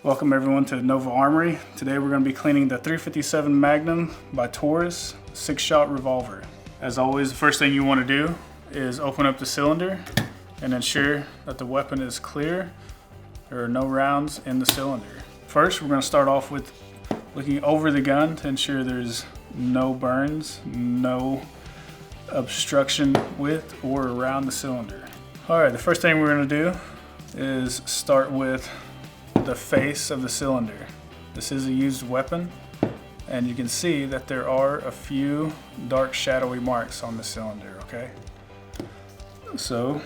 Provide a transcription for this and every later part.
Welcome everyone to Nova Armory. Today we're going to be cleaning the .357 Magnum by Taurus 6-shot revolver. As always, the first thing you want to do is open up the cylinder and ensure that the weapon is clear. There are no rounds in the cylinder. First, we're going to start off with looking over the gun to ensure there's no burns, no obstruction with or around the cylinder. Alright, the first thing we're going to do is start with the face of the cylinder. This is a used weapon, and you can see that there are a few dark shadowy marks on the cylinder, okay? So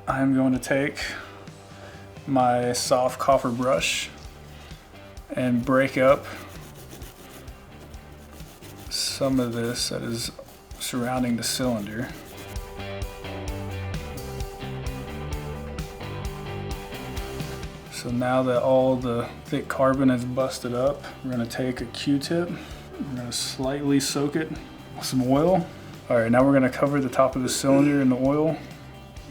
I'm going to take my soft copper brush and break up some of this that is surrounding the cylinder. So now that all the thick carbon is busted up, we're going to take a Q-tip. We're going to slightly soak it with some oil. All right, now we're going to cover the top of the cylinder in the oil.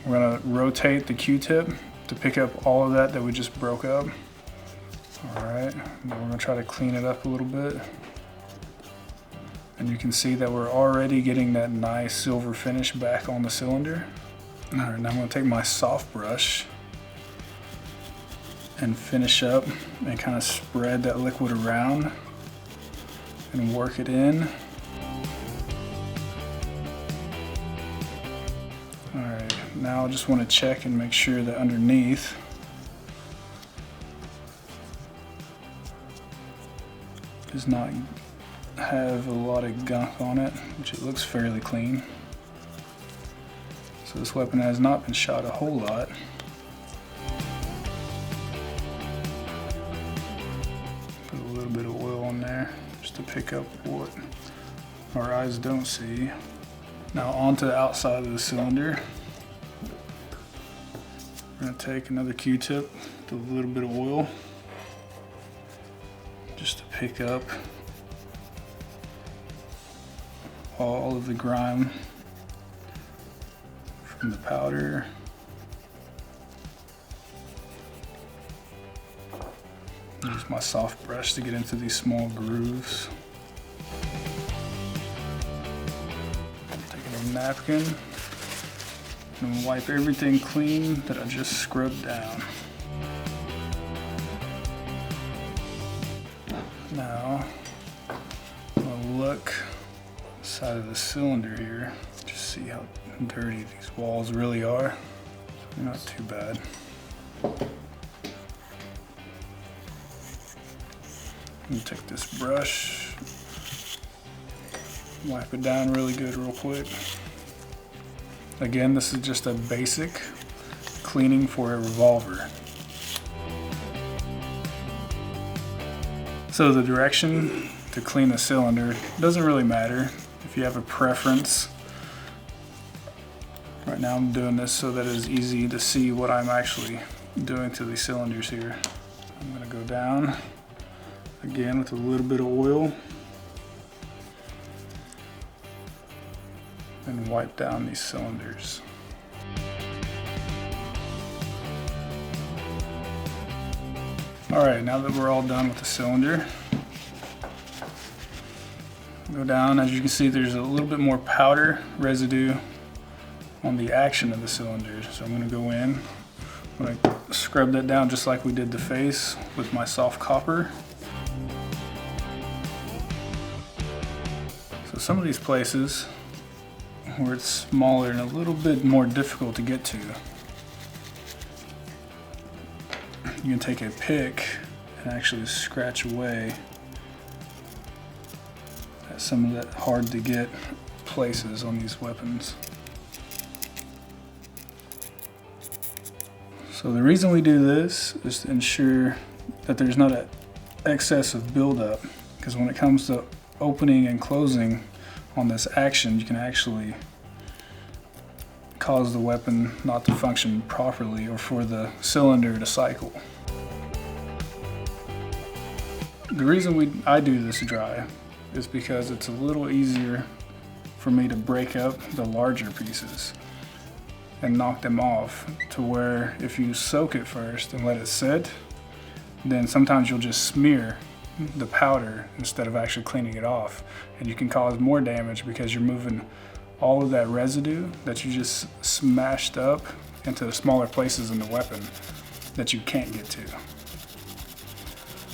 We're going to rotate the Q-tip to pick up all of that we just broke up. All right, now we're going to try to clean it up a little bit. And you can see that we're already getting that nice silver finish back on the cylinder. All right, now I'm going to take my soft brush and finish up and kind of spread that liquid around and work it in. Alright, now I just want to check and make sure that underneath does not have a lot of gunk on it, which it looks fairly clean. So this weapon has not been shot a whole lot. Bit of oil on there just to pick up what our eyes don't see. Now onto the outside of the cylinder. We're going to take another Q-tip with a little bit of oil just to pick up all of the grime from the powder. Use my soft brush to get into these small grooves. Taking a napkin and wipe everything clean that I just scrubbed down. Now, I'm gonna look inside of the cylinder here, just see how dirty these walls really are. Not too bad. I'm take this brush, wipe it down really good real quick. Again, this is just a basic cleaning for a revolver. So the direction to clean the cylinder doesn't really matter if you have a preference. Right now I'm doing this so that it's easy to see what I'm actually doing to these cylinders here. I'm going to go down again with a little bit of oil and wipe down these cylinders. Alright, now that we're all done with the cylinder, go down. As you can see, there's a little bit more powder residue on the action of the cylinder. So I'm going to go in, I'm going to scrub that down just like we did the face with my soft copper. Some of these places where it's smaller and a little bit more difficult to get to, you can take a pick and actually scratch away at some of that hard to get places on these weapons. So the reason we do this is to ensure that there's not an excess of buildup, because when it comes to opening and closing on this action, you can actually cause the weapon not to function properly or for the cylinder to cycle. The reason I do this dry is because it's a little easier for me to break up the larger pieces and knock them off, to where if you soak it first and let it sit, then sometimes you'll just smear the powder instead of actually cleaning it off, and you can cause more damage because you're moving all of that residue that you just smashed up into smaller places in the weapon that you can't get to.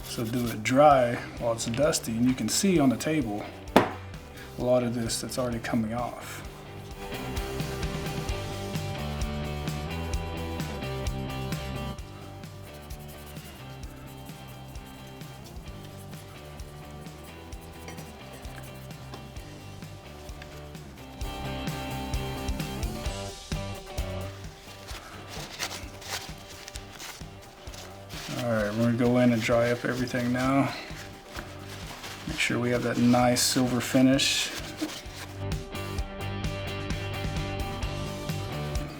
So do it dry while it's dusty, and you can see on the table a lot of this that's already coming off. All right, we're gonna go in and dry up everything now. Make sure we have that nice silver finish.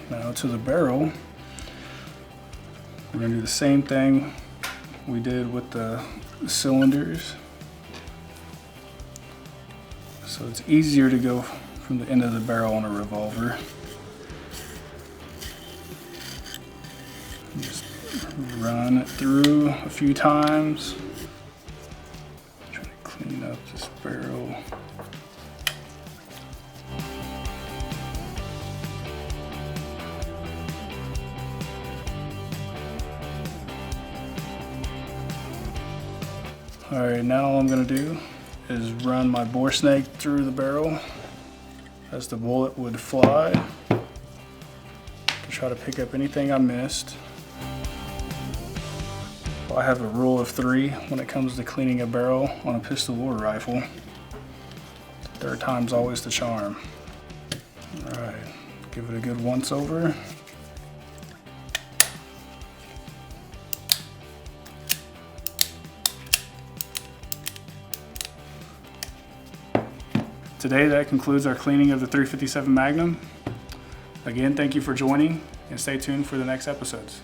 Now to the barrel, we're gonna do the same thing we did with the cylinders. So it's easier to go from the end of the barrel on a revolver. Just run it through a few times. Trying to clean up this barrel. All right, now all I'm gonna do is run my bore snake through the barrel as the bullet would fly to try to pick up anything I missed. I have a rule of 3 when it comes to cleaning a barrel on a pistol or rifle. Third time's always the charm. All right, give it a good once over. Today, that concludes our cleaning of the 357 Magnum. Again, thank you for joining, and stay tuned for the next episodes.